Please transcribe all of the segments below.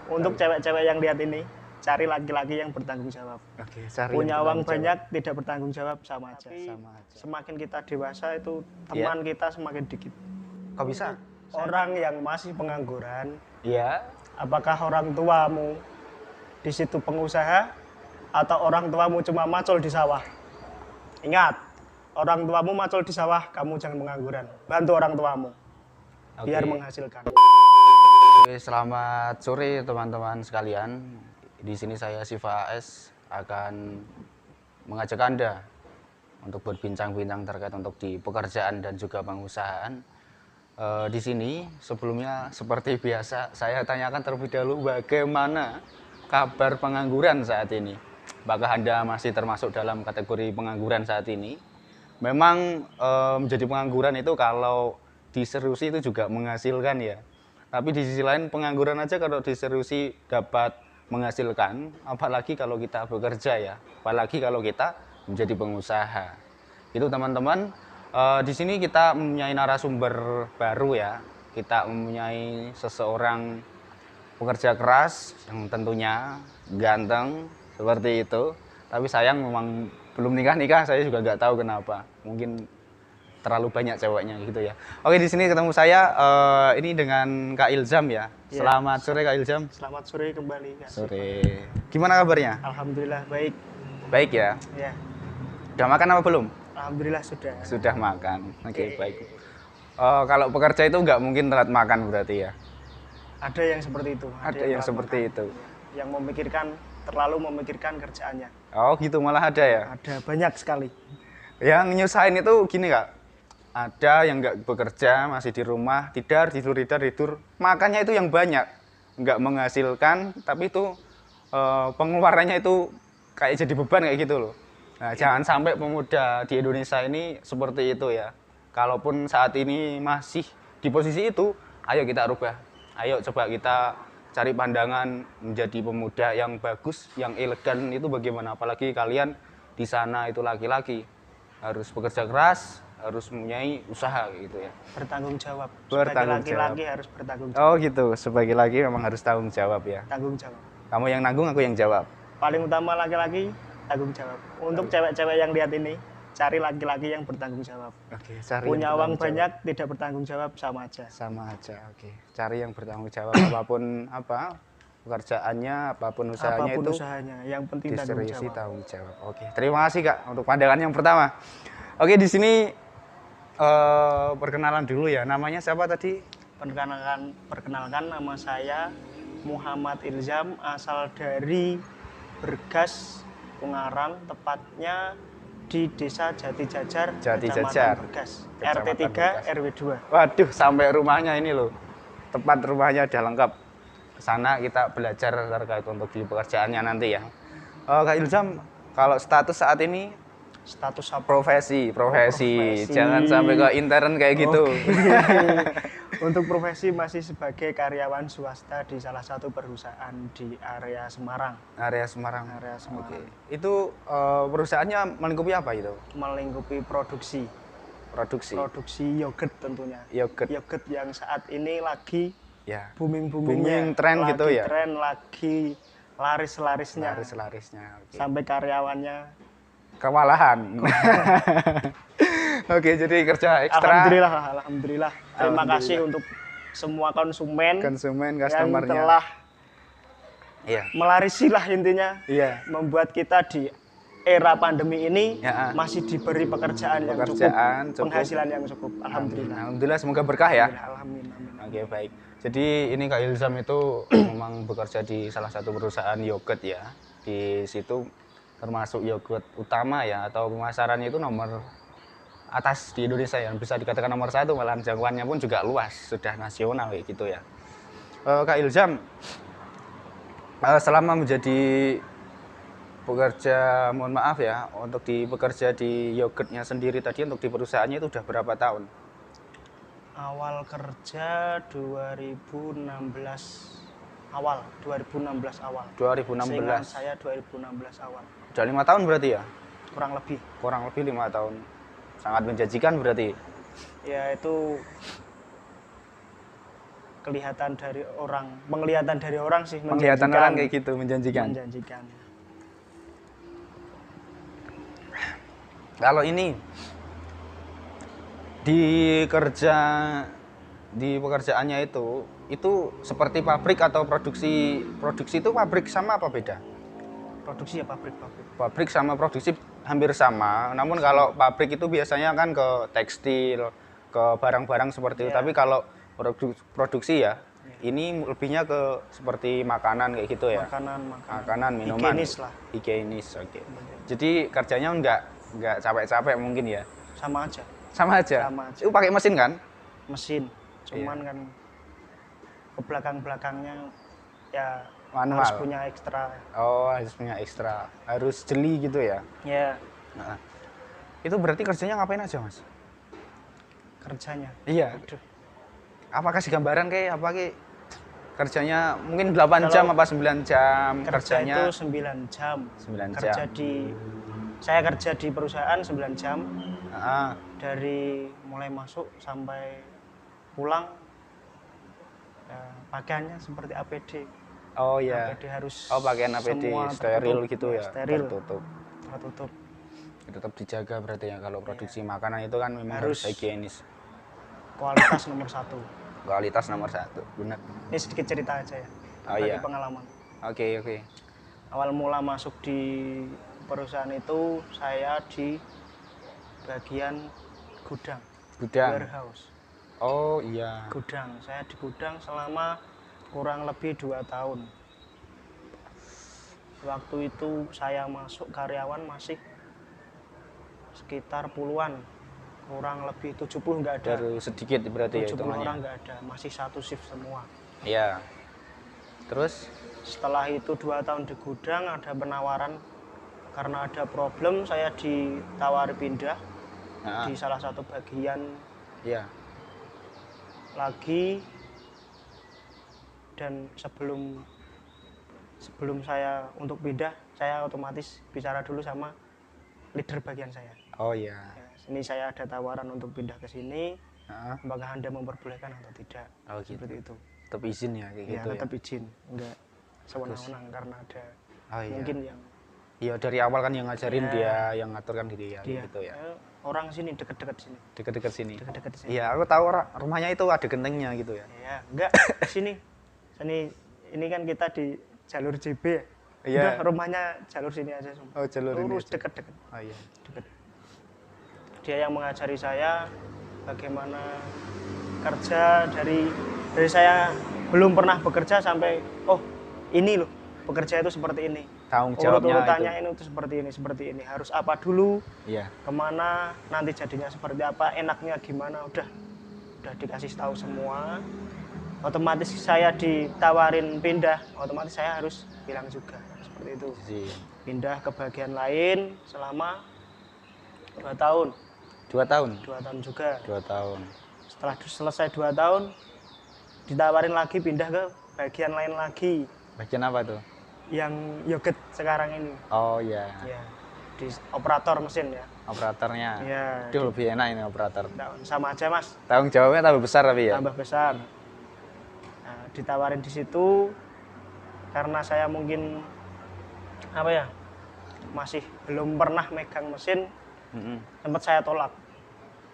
Untuk cewek-cewek yang lihat ini, cari laki-laki yang bertanggung jawab. Oke, cari Punya yang uang bertanggung banyak, tidak bertanggung jawab sama aja. Sama aja. Semakin kita dewasa itu teman kita semakin dikit. Kok bisa? Orang yang masih pengangguran, Iya. apakah orang tuamu di situ pengusaha atau orang tuamu cuma macul di sawah? Ingat, orang tuamu macul di sawah, kamu jangan pengangguran. Bantu orang tuamu biar menghasilkan. Oke, selamat sore teman-teman sekalian. Di sini saya Siva AS akan mengajak Anda untuk berbincang-bincang terkait untuk di pekerjaan dan juga pengusahaan. Di sini sebelumnya seperti biasa saya tanyakan terlebih dahulu bagaimana kabar pengangguran saat ini. Apakah Anda masih termasuk dalam kategori pengangguran saat ini? Memang menjadi pengangguran itu kalau diseriusi itu juga menghasilkan ya. Tapi di sisi lain pengangguran aja kalau diseriusi dapat menghasilkan, apalagi kalau kita bekerja ya, apalagi kalau kita menjadi pengusaha. Itu teman-teman, di sini kita mempunyai narasumber baru ya. Kita mempunyai seseorang pekerja keras yang tentunya ganteng seperti itu. Tapi sayang memang belum nikah, saya juga nggak tahu kenapa. Mungkin terlalu banyak ceweknya gitu ya. Oke, di sini ketemu saya ini dengan Kak Ilzam ya. Selamat sore Kak Ilzam. Selamat sore kembali. Kak. Sore. Gimana kabarnya? Alhamdulillah baik. Baik ya. Ya. Udah makan apa belum? Alhamdulillah sudah. Sudah makan. Oke, baik. Kalau pekerja itu nggak mungkin telat makan berarti ya? Ada yang seperti itu. Ada yang seperti itu. Yang terlalu memikirkan kerjaannya. Oh gitu, malah ada ya? Ada banyak sekali. Yang nyusahin itu gini Kak, ada yang nggak bekerja, masih di rumah, tidur, makannya itu yang banyak, nggak menghasilkan, tapi itu pengeluarannya itu kayak jadi beban kayak gitu loh. Nah, jangan sampai pemuda di Indonesia ini seperti itu ya. Kalaupun saat ini masih di posisi itu, ayo kita rubah. Ayo coba kita cari pandangan menjadi pemuda yang bagus, yang elegan itu bagaimana. Apalagi kalian di sana itu laki-laki, harus bekerja keras, harus mempunyai usaha gitu ya. Bertanggung jawab. Sebagai laki-laki harus bertanggung jawab. Oh gitu, sebagai laki memang harus tanggung jawab ya. Tanggung jawab. Kamu yang nanggung, aku yang jawab. Paling utama laki-laki tanggung jawab. Untuk cewek-cewek yang lihat ini, cari laki-laki yang bertanggung jawab. Oke, cari punya uang banyak, tidak bertanggung jawab sama aja. Sama aja, oke. Cari yang bertanggung jawab apapun apa pekerjaannya, apapun usahanya yang penting diseriusi tanggung jawab. Oke, terima kasih Kak untuk pandangan yang pertama. Oke, di sini perkenalan dulu ya. Namanya siapa tadi? Perkenalkan nama saya Muhammad Ilzam, asal dari Bergas, Ungaran, tepatnya di Desa Jati Jajar, Kecamatan Bergas, RT 3 RW 2. Waduh, sampai rumahnya ini loh. Tempat rumahnya udah lengkap. Kesana kita belajar terkait untuk di pekerjaannya nanti ya. Kak Ilzam, kalau status saat ini status apa? Profesi. Jangan sampai ke intern kayak gitu. Untuk profesi masih sebagai karyawan swasta di salah satu perusahaan di area Semarang. Area Semarang. Oke. Itu perusahaannya melingkupi apa itu? Melingkupi produksi yogurt tentunya. Yogurt yang saat ini lagi booming tren gitu ya. Tren lagi laris-larisnya. Okay. Sampai karyawannya kewalahan. Oke, jadi kerja ekstra. Alhamdulillah. Terima kasih untuk semua konsumen customernya yang telah melarisi lah intinya. Membuat kita di era pandemi ini masih diberi pekerjaan yang cukup, penghasilan yang cukup. Alhamdulillah, semoga berkah ya. Amin. Oke, baik. Jadi ini Kak Ilzam itu memang bekerja di salah satu perusahaan yogurt ya. Di situ termasuk yogurt utama ya, atau pemasarannya itu nomor atas di Indonesia yang bisa dikatakan nomor 1, malahan jangkauannya pun juga luas, sudah nasional kayak gitu ya. Kak Ilzam, selama menjadi pekerja, mohon maaf ya, untuk bekerja di yogurtnya sendiri tadi, untuk di perusahaannya itu udah berapa tahun? Awal kerja 2016 awal. 2016. Seingat saya 2016 awal. Udah 5 tahun berarti ya? Kurang lebih 5 tahun. Sangat menjanjikan berarti. Ya itu kelihatan dari orang, penglihatan dari orang sih Penglihatan orang kayak gitu menjanjikan. menjanjikan. Kalau ini di pekerjaannya itu seperti pabrik atau produksi itu pabrik sama apa beda? Produksi ya pabrik. Pabrik sama produksi hampir sama, namun kalau pabrik itu biasanya kan ke tekstil, ke barang-barang seperti itu. Iya. Tapi kalau produksi ya, ini lebihnya ke seperti makanan kayak gitu ya. Makanan, minuman. Higienis lah. Higienis, oke. Jadi kerjanya nggak capek-capek mungkin ya. Sama aja. Sama aja. Sama aja. Itu pakai mesin kan? Mesin. Cuman kan ke belakang-belakangnya ya Manual. harus punya ekstra. Oh, harus punya ekstra. Harus jeli gitu ya. Ya, Nah, itu berarti kerjanya ngapain aja, Mas? kerjanya. Iya. Aduh. Apa kasih gambaran kayak apa kayak kerjanya mungkin 8 Kalau jam apa 9 jam Kerja kerjanya itu 9 jam. 9 Kerja jam. saya kerja di perusahaan 9 jam. Ah, Dari mulai masuk sampai pulang ya, pakaiannya seperti APD. oh ya. APD harus Oh, pakaian APD semua steril tertutup. gitu ya, Steril, tertutup. tertutup. Tetap dijaga berarti ya kalau produksi makanan itu kan memang harus Harus. higienis. Kualitas nomor 1. Kualitas nomor 1, benar. Ini sedikit cerita aja ya. Oh, bagi iya. pengalaman. Oke. Awal mula masuk di perusahaan itu saya di bagian gudang. Warehouse. Oh iya. Gudang. Saya di gudang selama kurang lebih 2 tahun. Waktu itu saya masuk karyawan masih sekitar puluhan, kurang lebih 70 nggak ada. Baru sedikit berarti ya 70 hitungannya. orang nggak ada, masih satu shift semua. Iya. Terus Setelah itu 2 tahun di gudang ada penawaran karena ada problem, saya ditawari pindah di salah satu bagian iya. lagi. Dan sebelum saya untuk pindah, saya otomatis bicara dulu sama leader bagian saya. Oh iya. Ya, ini saya ada tawaran untuk pindah ke sini, Heeh. apakah Anda memperbolehkan atau tidak? Oh gitu. Seperti itu. Tetap izin ya kayak Ya, gitu ya. tetap izin, enggak sewenang-wenang karena ada Oh iya. mungkin yang Iya dari awal kan yang ngajarin Iya. dia, yang ngaturkan dia dia gitu ya. orang sini deket-deket sini. Dekat-dekat sini. Deket-deket sini. Iya, aku tahu rumahnya itu ada gentengnya gitu ya. Ya, enggak sini. Ini kan kita di jalur JB ya. Iya. Udah, rumahnya jalur sini aja semua. Oh, jalur ini Lurus aja. deket-deket. Oh iya. Deket. Dia yang mengajari saya bagaimana kerja dari saya belum pernah bekerja sampai ini loh bekerja itu seperti ini. Tanggung jawabnya Urut-urutannya itu. ini tuh seperti ini. Harus apa dulu, Iya. kemana, nanti jadinya seperti apa, enaknya gimana, udah dikasih tahu semua. Otomatis saya ditawarin pindah, otomatis saya harus bilang juga seperti itu. Iya. Pindah ke bagian lain selama 2 tahun. 2 tahun. 2 tahun juga. 2 tahun. Setelah selesai 2 tahun, ditawarin lagi pindah ke bagian lain lagi, Bagian apa tuh? yang yogurt sekarang ini. Oh iya. Ya, di operator mesin ya. Operatornya. Ya, Aduh, lebih enak ini operator. sama aja mas, Tanggung jawabnya tambah besar tapi ya. tambah besar. Nah, ditawarin di situ karena saya mungkin masih belum pernah megang mesin, Mm-mm. sempat saya tolak.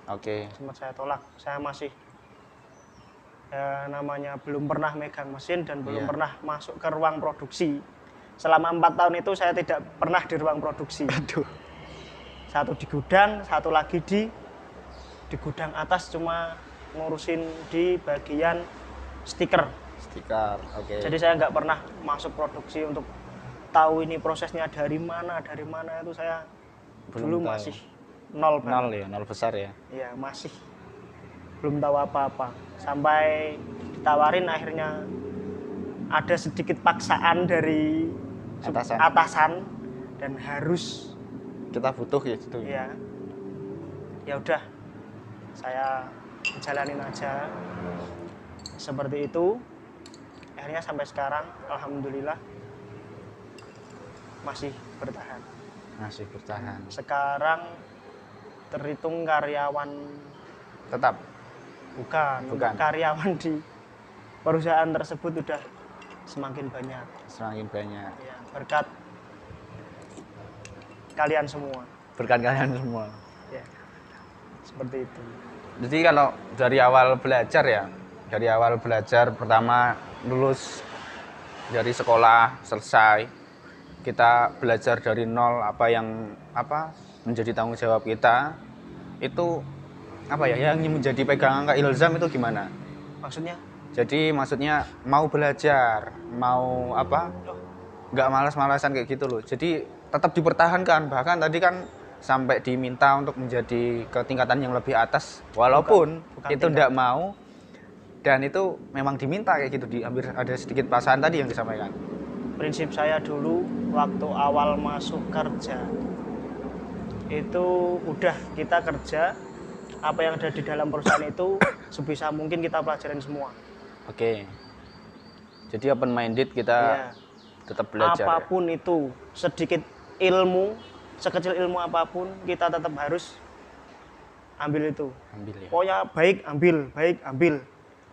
Oke. Saya masih namanya belum pernah megang mesin dan belum Iya. pernah masuk ke ruang produksi. Selama 4 tahun itu saya tidak pernah di ruang produksi. Aduh. Satu di gudang, satu lagi di gudang atas, cuma ngurusin di bagian stiker. Stiker. Oke. Jadi saya nggak pernah masuk produksi untuk tahu ini prosesnya dari mana itu saya Belum dulu tahu. masih nol banget. Nol ya, nol besar ya. Iya, masih belum tahu apa-apa. Sampai ditawarin akhirnya ada sedikit paksaan dari atasan dan harus Kita butuh ya gitu. ya udah saya jalanin aja seperti itu. Akhirnya sampai sekarang alhamdulillah masih bertahan. Masih bertahan. Sekarang terhitung karyawan, Tetap. bukan Bukan. karyawan di perusahaan tersebut udah semakin banyak. Semakin banyak. Ya, berkat kalian semua. Berkat kalian semua. Ya, seperti itu. Jadi kalau dari awal belajar ya, dari awal belajar pertama lulus dari sekolah selesai, kita belajar dari nol apa yang menjadi tanggung jawab kita, itu apa ya yang menjadi pegangan Kak Ilzam itu gimana? Maksudnya? Jadi maksudnya mau belajar, mau nggak malas-malasan kayak gitu loh. Jadi tetap dipertahankan, bahkan tadi kan sampai diminta untuk menjadi ke tingkatan yang lebih atas, walaupun bukan itu tidak mau, dan itu memang diminta kayak gitu. Hampir ada sedikit pasangan tadi yang disampaikan. Prinsip saya dulu waktu awal masuk kerja itu udah kita kerja, apa yang ada di dalam perusahaan itu sebisa mungkin kita pelajarin semua. Oke. Jadi open minded kita Ya. tetap belajar. Apapun itu, sedikit ilmu, sekecil ilmu apapun kita tetap harus ambil itu. Ambil ya. Pokoknya baik ambil, baik ambil,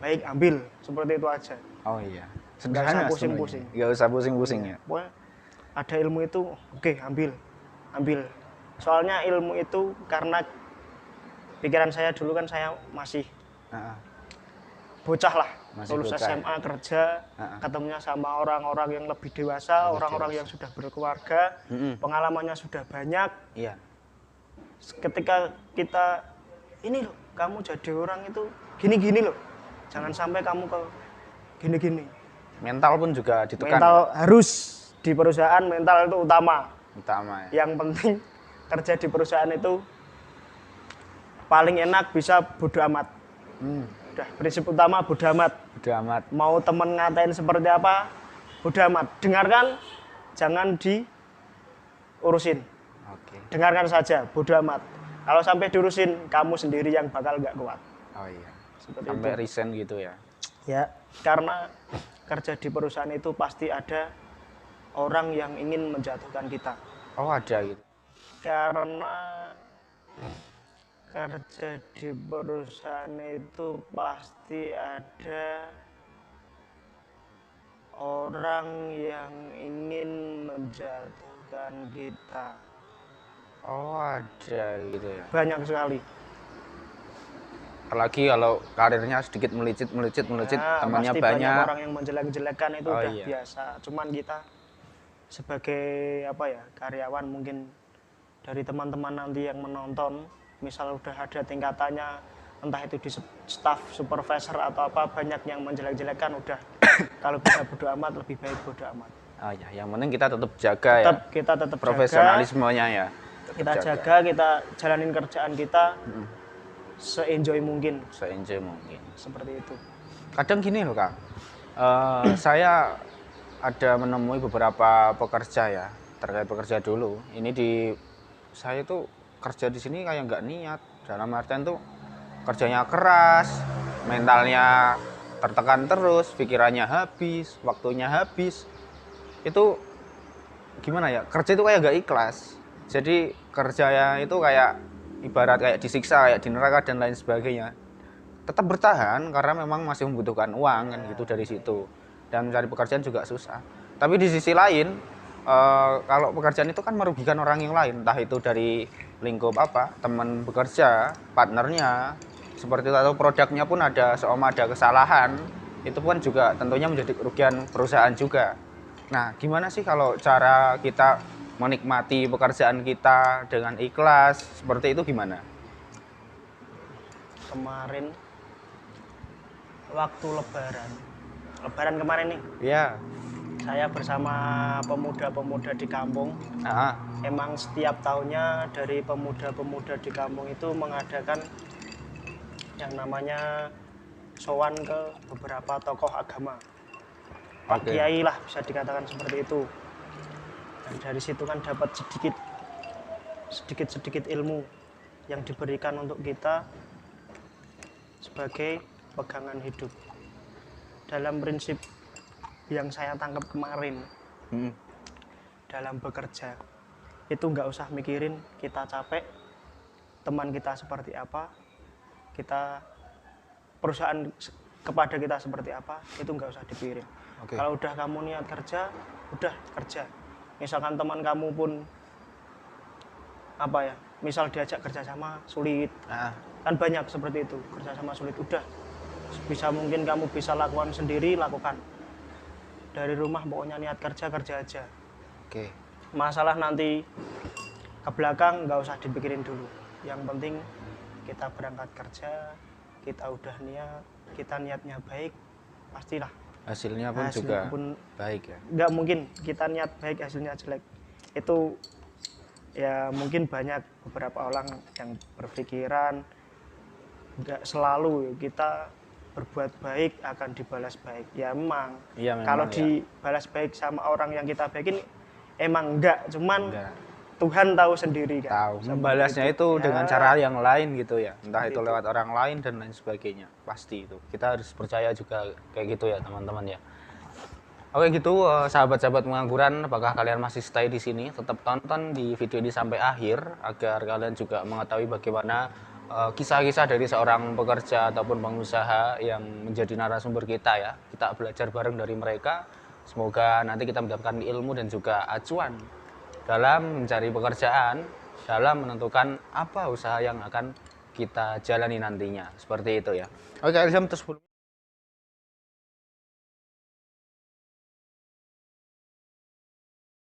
baik ambil, seperti itu aja. Oh iya. Nggak usah pusing-pusing. Nggak usah pusing-pusing ya. Pokoknya ada ilmu itu, oke ambil, ambil. Soalnya ilmu itu karena pikiran saya dulu kan saya masih bocah lah, Masih lulus bocah. SMA kerja, ketemunya sama orang-orang yang lebih dewasa, orang-orang yang sudah berkeluarga, pengalamannya sudah banyak. Iya. Ketika kita ini loh, kamu jadi orang itu gini-gini loh, jangan sampai kamu ke gini-gini. Mental pun juga ditekan. Mental harus di perusahaan, mental itu utama. Utama ya. Yang penting kerja di perusahaan itu paling enak bisa bodo amat. Udah, prinsip utama bodo amat. Bodo amat. Mau temen ngatain seperti apa, bodo amat. Dengarkan, jangan diurusin. Oke. Dengarkan saja, bodo amat. Kalau sampai diurusin, kamu sendiri yang bakal nggak kuat. Oh iya. Seperti Sampai itu. resign gitu ya. Ya, karena kerja di perusahaan itu pasti ada orang yang ingin menjatuhkan kita. Oh ada gitu. Karena kerja di perusahaan itu pasti ada orang yang ingin menjatuhkan kita. Oh ada gitu ya. Banyak sekali. Apalagi kalau karirnya sedikit melicit, Ya, temannya pasti banyak. orang yang menjelek-jelekan itu Oh, udah iya. biasa. Cuman kita sebagai karyawan mungkin dari teman-teman nanti yang menonton, misal udah ada tingkatannya, entah itu di staff, supervisor atau apa, banyak yang menjelek-jelekan, udah kalau bisa bodo amat, lebih baik bodo amat. Oh ya, yang penting kita tetap jaga Kita tetap jaga, profesionalismenya ya. Tetap kita jaga, kita jalanin kerjaan kita se-enjoy mungkin, Se-enjoy mungkin. seperti itu. Kadang gini loh Kak, saya ada menemui beberapa pekerja ya, terkait pekerja dulu. Ini saya tuh kerja di sini kayak nggak niat, dalam artian tuh kerjanya keras, mentalnya tertekan terus, pikirannya habis, waktunya habis. Itu gimana ya, kerja itu kayak nggak ikhlas. Jadi kerjanya itu kayak ibarat kayak disiksa, kayak di neraka dan lain sebagainya. Tetap bertahan karena memang masih membutuhkan uang kan gitu dari situ, dan mencari pekerjaan juga susah. Tapi di sisi lain kalau pekerjaan itu kan merugikan orang yang lain, entah itu dari lingkup teman bekerja, partnernya, seperti itu, atau produknya pun ada kesalahan, itu pun juga tentunya menjadi kerugian perusahaan juga. Nah, gimana sih kalau cara kita menikmati pekerjaan kita dengan ikhlas seperti itu gimana? Kemarin waktu lebaran kemarin nih, Ya. saya bersama pemuda-pemuda di kampung. Emang setiap tahunnya dari pemuda-pemuda di kampung itu mengadakan yang namanya sowan ke beberapa tokoh agama, Pak Oke. Kiai lah bisa dikatakan seperti itu. Dan dari situ kan dapat sedikit ilmu yang diberikan untuk kita sebagai pegangan hidup. Dalam prinsip yang saya tangkap kemarin, dalam bekerja itu nggak usah mikirin kita capek, teman kita seperti apa, kita perusahaan kepada kita seperti apa, itu nggak usah dipikirin. Oke. Kalau udah kamu niat kerja, udah kerja. Misalkan teman kamu pun apa ya, misal diajak kerjasama sulit, Nah, kan banyak seperti itu, kerjasama sulit, udah bisa mungkin kamu bisa lakukan sendiri, lakukan dari rumah, pokoknya niat kerja aja. oke. Masalah nanti ke belakang nggak usah dipikirin dulu, yang penting kita berangkat kerja, kita udah niat, kita niatnya baik, pastilah Hasilnya pun hasilnya juga pun baik ya. nggak mungkin kita niat baik hasilnya jelek. Itu ya mungkin banyak beberapa orang yang berpikiran nggak selalu kita berbuat baik akan dibalas baik. Ya emang, Iya, memang kalau ya. dibalas baik sama orang yang kita baikin emang enggak, cuman Enggak. Tuhan tahu sendiri kan. Tahu Seperti membalasnya itu Ya, dengan cara yang lain gitu ya, entah itu Gitu. lewat orang lain dan lain sebagainya. Pasti itu kita harus percaya juga kayak gitu ya teman-teman ya. Oke gitu, sahabat-sahabat pengangguran, apakah kalian masih stay di sini? Tetap tonton di video ini sampai akhir agar kalian juga mengetahui bagaimana kisah-kisah dari seorang pekerja ataupun pengusaha yang menjadi narasumber kita ya. Kita belajar bareng dari mereka. Semoga nanti kita mendapatkan ilmu dan juga acuan dalam mencari pekerjaan, dalam menentukan apa usaha yang akan kita jalani nantinya. Seperti itu ya. Oke, Elzam, terus